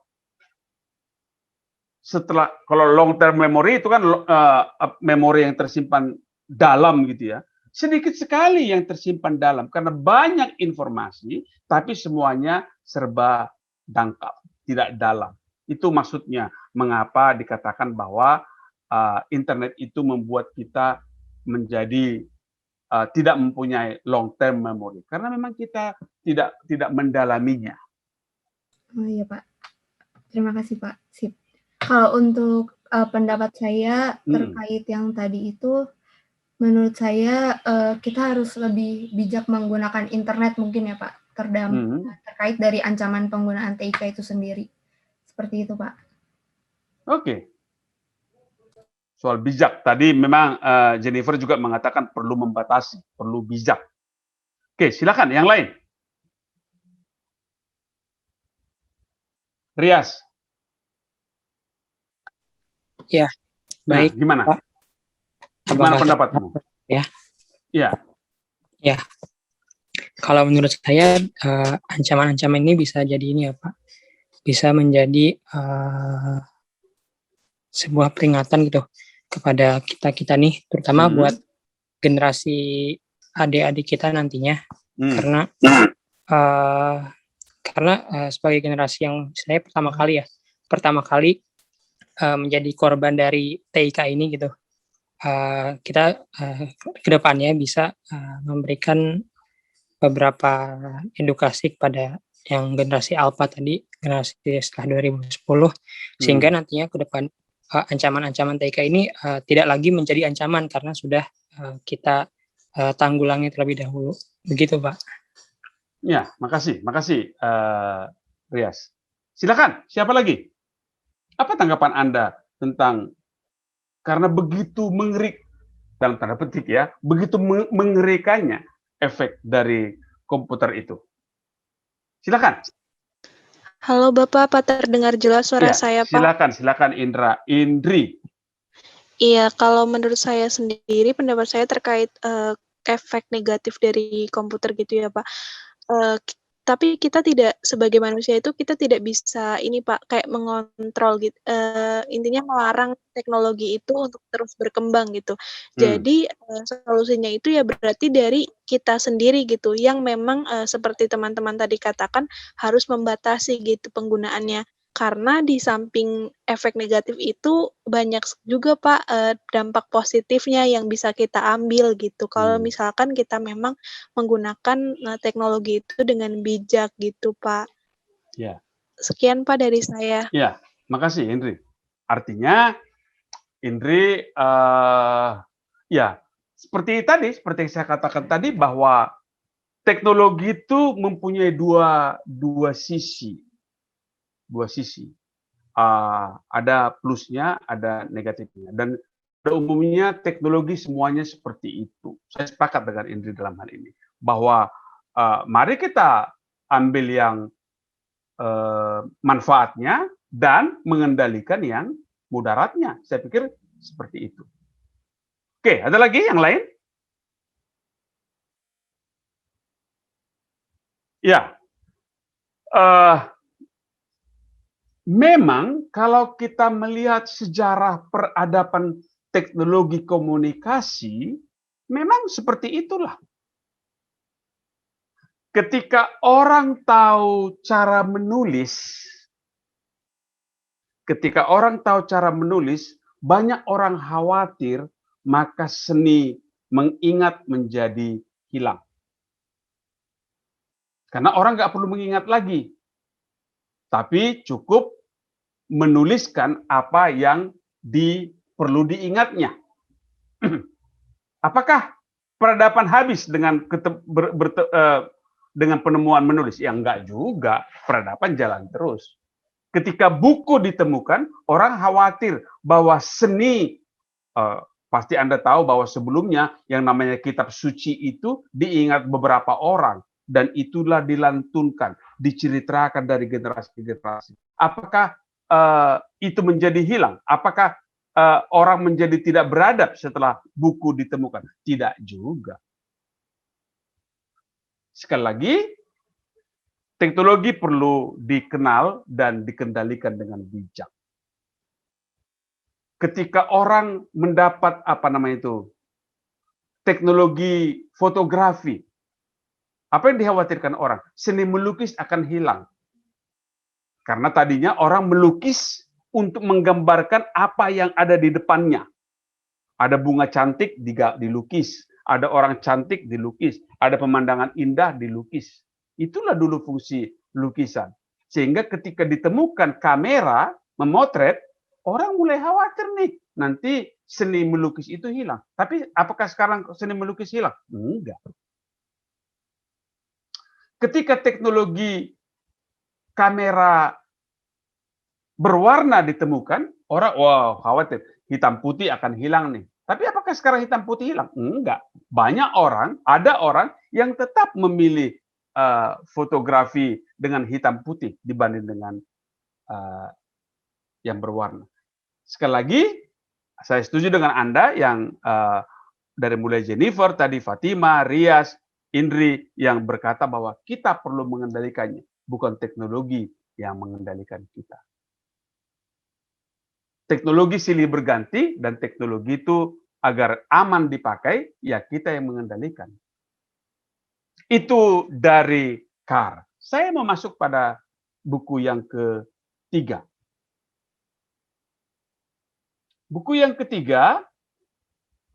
Setelah, kalau long term memory itu kan memori yang tersimpan dalam gitu ya. Sedikit sekali yang tersimpan dalam karena banyak informasi, tapi semuanya serba dangkal, tidak dalam. Itu maksudnya mengapa dikatakan bahwa internet itu membuat kita menjadi tidak mempunyai long term memory karena memang kita tidak mendalaminya. Oh iya Pak, terima kasih Pak. Sip. Kalau untuk pendapat saya terkait yang tadi itu, menurut saya kita harus lebih bijak menggunakan internet mungkin ya Pak, terkait dari ancaman penggunaan TIK itu sendiri. Seperti itu Pak. Oke. Soal bijak, tadi memang Jennifer juga mengatakan perlu membatasi, perlu bijak. Oke, silakan yang lain. Rias. Ya, baik. Nah, gimana? Pak. Gimana pendapatmu? Ya. Ya. Ya. Kalau menurut saya ancaman-ancaman ini bisa jadi ini ya Pak. Bisa menjadi sebuah peringatan gitu kepada kita nih, terutama buat generasi adik-adik kita nantinya. Karena sebagai generasi yang saya pertama kali menjadi korban dari TIK ini gitu, kita kedepannya bisa memberikan beberapa edukasi kepada yang generasi alpha tadi, generasi setelah 2010, sehingga nantinya ke depan ancaman-ancaman TIK ini tidak lagi menjadi ancaman karena sudah kita tanggulangi terlebih dahulu. Begitu Pak. Ya, makasih Rias. Silakan, siapa lagi? Apa tanggapan Anda tentang, karena begitu mengerikan, dalam tanda petik ya, begitu mengerikannya efek dari komputer itu. Silakan. Halo Bapak, apa terdengar jelas suara saya Pak? Silakan Indri. Iya, kalau menurut saya sendiri, pendapat saya terkait efek negatif dari komputer gitu ya Pak. Tapi kita tidak, sebagai manusia itu kita tidak bisa ini Pak, kayak mengontrol gitu, intinya melarang teknologi itu untuk terus berkembang gitu. Jadi solusinya itu ya berarti dari kita sendiri gitu, yang memang seperti teman-teman tadi katakan harus membatasi gitu penggunaannya. Karena di samping efek negatif itu banyak juga Pak dampak positifnya yang bisa kita ambil gitu. Kalau misalkan kita memang menggunakan teknologi itu dengan bijak gitu Pak. Ya. Sekian Pak dari saya. Ya, makasih Indri. Artinya Indri ya seperti yang saya katakan tadi bahwa teknologi itu mempunyai dua sisi. Ada plusnya, ada negatifnya. Dan pada umumnya teknologi semuanya seperti itu. Saya sepakat dengan Indri dalam hal ini. Bahwa mari kita ambil yang manfaatnya dan mengendalikan yang mudaratnya. Saya pikir seperti itu. Oke, ada lagi yang lain? Ya. Memang kalau kita melihat sejarah peradaban teknologi komunikasi, memang seperti itulah. ketika orang tahu cara menulis, banyak orang khawatir, maka seni mengingat menjadi hilang. Karena orang nggak perlu mengingat lagi, tapi cukup menuliskan apa yang perlu diingatnya. Apakah peradaban habis dengan penemuan menulis? Ya enggak juga, peradaban jalan terus. Ketika buku ditemukan, orang khawatir bahwa seni, pasti Anda tahu bahwa sebelumnya yang namanya kitab suci itu diingat beberapa orang, dan itulah dilantunkan, diceritakan dari generasi ke generasi. Apakah itu menjadi hilang? Apakah orang menjadi tidak beradab setelah buku ditemukan? Tidak juga. Sekali lagi, teknologi perlu dikenal dan dikendalikan dengan bijak. Ketika orang mendapat teknologi fotografi, apa yang dikhawatirkan orang? Seni melukis akan hilang. Karena tadinya orang melukis untuk menggambarkan apa yang ada di depannya. Ada bunga cantik dilukis, ada orang cantik dilukis, ada pemandangan indah dilukis. Itulah dulu fungsi lukisan. Sehingga ketika ditemukan kamera memotret, orang mulai khawatir nih, nanti seni melukis itu hilang. Tapi apakah sekarang seni melukis hilang? Enggak. Ketika teknologi kamera berwarna ditemukan, orang khawatir hitam putih akan hilang nih. Tapi apakah sekarang hitam putih hilang? Enggak. Ada orang yang tetap memilih fotografi dengan hitam putih dibanding dengan yang berwarna. Sekali lagi, saya setuju dengan Anda yang dari mulai Jennifer, tadi Fatima, Rias, Indri yang berkata bahwa kita perlu mengendalikannya, bukan teknologi yang mengendalikan kita. Teknologi silih berganti dan teknologi itu agar aman dipakai, ya kita yang mengendalikan. Itu dari Carr. Saya mau masuk pada buku yang ketiga. Buku yang ketiga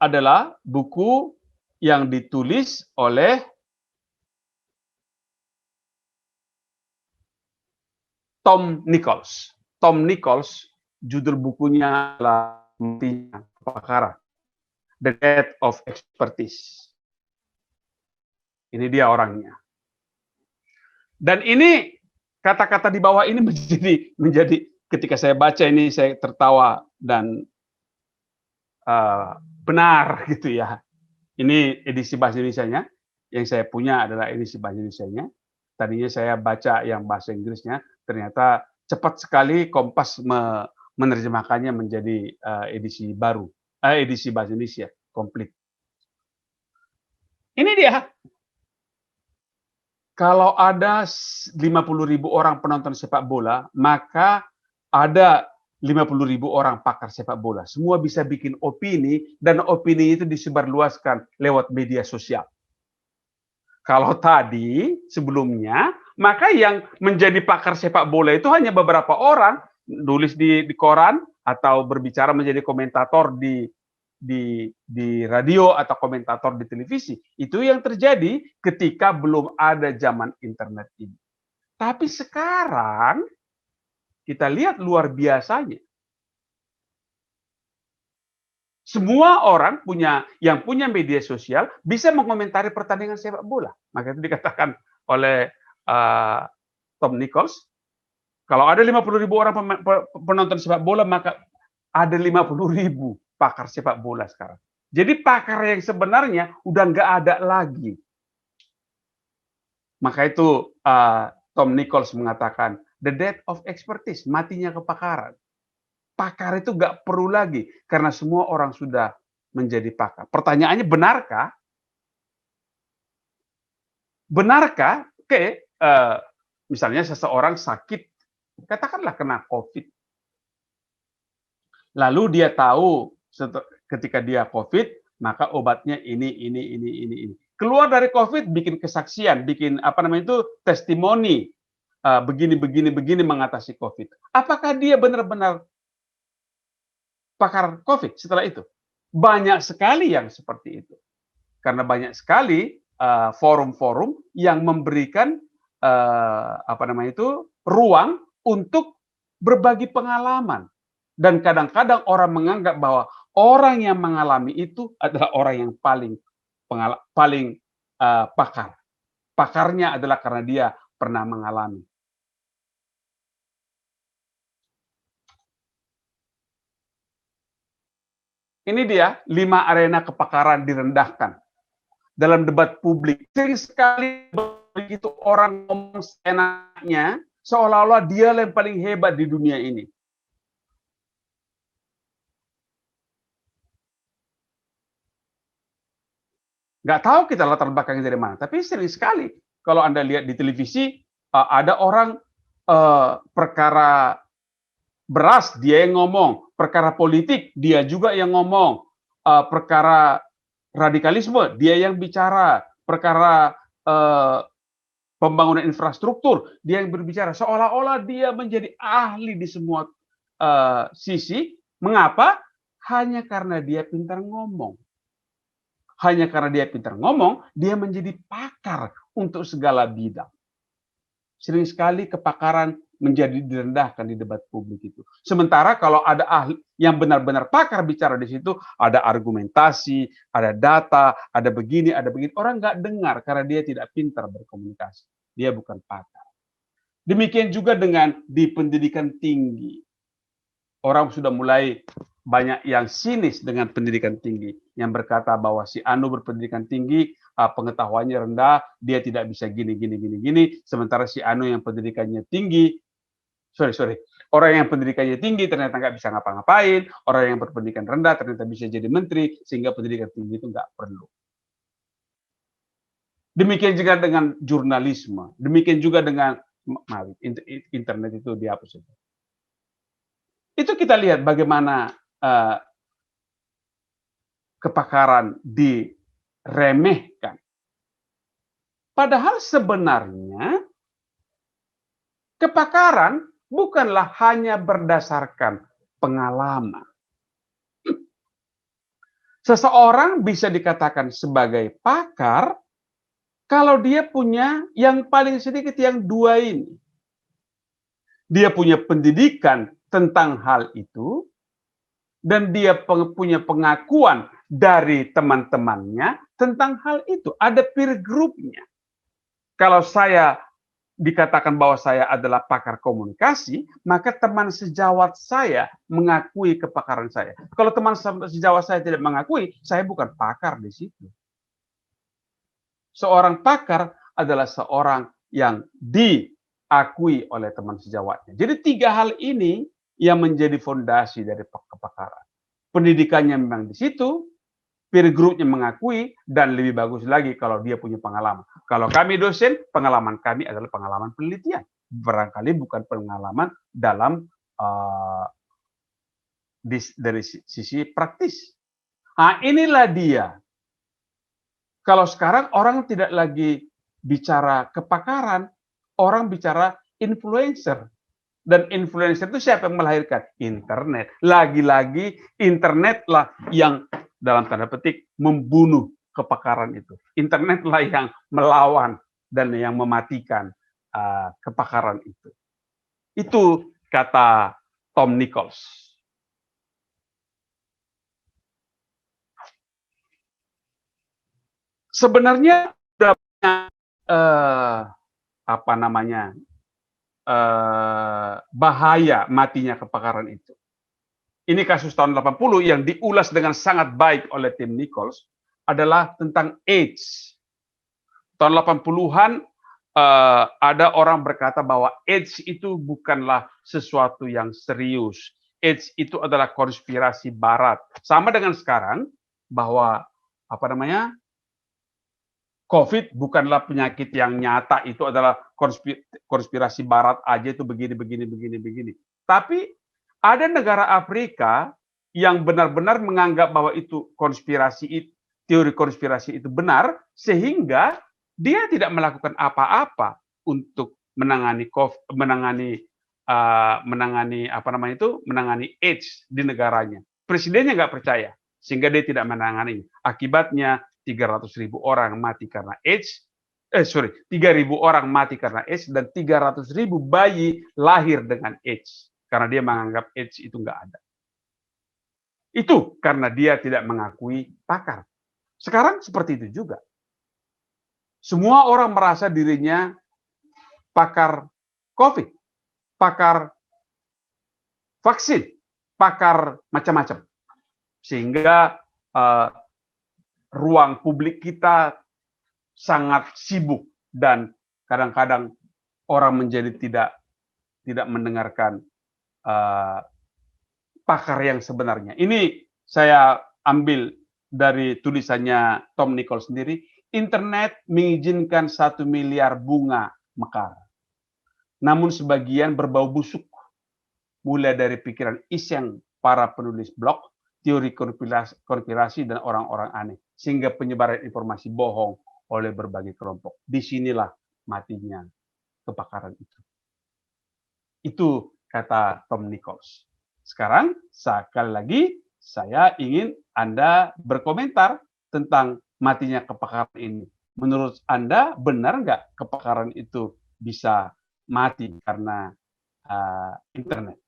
adalah buku yang ditulis oleh Tom Nichols. Tom Nichols, judul bukunya adalah Matinya Kepakaran, The Death of Expertise. Ini dia orangnya. Dan ini kata-kata di bawah ini menjadi ketika saya baca ini saya tertawa dan benar gitu ya. Ini edisi bahasa Indonesianya, yang saya punya adalah edisi bahasa Indonesianya. Tadinya saya baca yang bahasa Inggrisnya, ternyata cepat sekali Kompas menerjemahkannya menjadi edisi baru, edisi bahasa Indonesia komplit. Ini dia. Kalau ada 50.000 orang penonton sepak bola, maka ada 50.000 orang pakar sepak bola. Semua bisa bikin opini, dan opini itu disebarluaskan lewat media sosial. Kalau tadi, sebelumnya, maka yang menjadi pakar sepak bola itu hanya beberapa orang, nulis di koran, atau berbicara menjadi komentator di radio atau komentator di televisi. Itu yang terjadi ketika belum ada zaman internet ini. Tapi sekarang, kita lihat luar biasanya. Semua orang yang punya media sosial bisa mengomentari pertandingan sepak bola. Maka itu dikatakan oleh Tom Nichols, kalau ada 50.000 orang penonton sepak bola, maka ada 50.000 pakar sepak bola sekarang. Jadi pakar yang sebenarnya udah nggak ada lagi. Maka itu Tom Nichols mengatakan, the death of expertise, matinya kepakaran. Pakar itu nggak perlu lagi, karena semua orang sudah menjadi pakar. Pertanyaannya, benarkah? Benarkah? Oke, misalnya seseorang sakit, katakanlah kena COVID. Lalu dia tahu ketika dia COVID, maka obatnya ini. keluar dari COVID bikin kesaksian, bikin testimoni, begini mengatasi COVID. Apakah dia benar-benar pakar COVID setelah itu? Banyak sekali yang seperti itu. Karena banyak sekali forum-forum yang memberikan ruang untuk berbagi pengalaman. Dan kadang-kadang orang menganggap bahwa orang yang mengalami itu adalah orang yang paling pakar. Pakarnya adalah karena dia pernah mengalami. Ini dia 5 arena kepakaran direndahkan dalam debat publik. Sering sekali begitu orang ngomong seenaknya, seolah-olah dia yang paling hebat di dunia ini. Nggak tahu kita latar belakangnya dari mana, tapi sering sekali kalau Anda lihat di televisi ada orang perkara beras dia yang ngomong, perkara politik dia juga yang ngomong, perkara radikalisme dia yang bicara, perkara pembangunan infrastruktur dia yang berbicara, seolah-olah dia menjadi ahli di semua sisi. Mengapa? Hanya karena dia pintar ngomong. Hanya karena dia pintar ngomong, dia menjadi pakar untuk segala bidang. Sering sekali kepakaran menjadi direndahkan di debat publik itu. Sementara kalau ada ahli yang benar-benar pakar bicara di situ, ada argumentasi, ada data, ada begini, orang nggak dengar karena dia tidak pintar berkomunikasi. Dia bukan pakar. Demikian juga dengan di pendidikan tinggi. Orang sudah mulai banyak yang sinis dengan pendidikan tinggi, yang berkata bahwa si Anu berpendidikan tinggi, pengetahuannya rendah, dia tidak bisa gini, sementara si Anu yang pendidikannya tinggi, orang yang pendidikannya tinggi ternyata nggak bisa ngapa-ngapain, orang yang berpendidikan rendah ternyata bisa jadi menteri, sehingga pendidikan tinggi itu nggak perlu. Demikian juga dengan jurnalisme, demikian juga dengan internet itu dihapus. Itu kita lihat bagaimana kepakaran diremehkan. Padahal sebenarnya kepakaran bukanlah hanya berdasarkan pengalaman. Seseorang bisa dikatakan sebagai pakar kalau dia punya yang paling sedikit yang 2 ini. Dia punya pendidikan tentang hal itu, dan dia punya pengakuan dari teman-temannya tentang hal itu. Ada peer group-nya. Kalau saya dikatakan bahwa saya adalah pakar komunikasi, maka teman sejawat saya mengakui kepakaran saya. Kalau teman sejawat saya tidak mengakui, saya bukan pakar di situ. Seorang pakar adalah seorang yang diakui oleh teman sejawatnya. Jadi 3 hal ini yang menjadi fondasi dari kepakaran. Pendidikannya memang di situ, peer group-nya mengakui, dan lebih bagus lagi kalau dia punya pengalaman. Kalau kami dosen, pengalaman kami adalah pengalaman penelitian. Barangkali bukan pengalaman dalam dari sisi praktis. Nah, inilah dia. Kalau sekarang orang tidak lagi bicara kepakaran, orang bicara influencer. Dan influencer itu siapa yang melahirkan? Internet. Lagi-lagi internetlah yang dalam tanda petik membunuh kepakaran itu. Internetlah yang melawan dan yang mematikan kepakaran itu. Itu kata Tom Nichols. Sebenarnya bahaya matinya kepakaran itu. Ini kasus tahun 80 yang diulas dengan sangat baik oleh tim Nichols adalah tentang AIDS. Tahun 80-an ada orang berkata bahwa AIDS itu bukanlah sesuatu yang serius. AIDS itu adalah konspirasi barat. Sama dengan sekarang bahwa COVID bukanlah penyakit yang nyata, itu adalah konspirasi barat aja, itu begini. Tapi ada negara Afrika yang benar-benar menganggap bahwa itu konspirasi teori konspirasi itu benar, sehingga dia tidak melakukan apa-apa untuk menangani AIDS di negaranya. Presidennya nggak percaya, sehingga dia tidak menangani. Akibatnya 300.000 orang mati karena AIDS. 3.000 orang mati karena AIDS dan 300.000 bayi lahir dengan AIDS karena dia menganggap AIDS itu nggak ada. Itu karena dia tidak mengakui pakar. Sekarang seperti itu juga. Semua orang merasa dirinya pakar COVID, pakar vaksin, pakar macam-macam. Sehingga ruang publik kita sangat sibuk dan kadang-kadang orang menjadi tidak mendengarkan pakar yang sebenarnya. Ini saya ambil dari tulisannya Tom Nichols sendiri. Internet mengizinkan 1 miliar bunga mekar. Namun sebagian berbau busuk. Mulai dari pikiran iseng para penulis blog, teori konspirasi dan orang-orang aneh. Sehingga penyebaran informasi bohong oleh berbagai kelompok. Disinilah matinya kepakaran itu. Itu kata Tom Nichols. Sekarang sekali lagi saya ingin Anda berkomentar tentang matinya kepakaran ini. Menurut Anda benar nggak kepakaran itu bisa mati karena internet?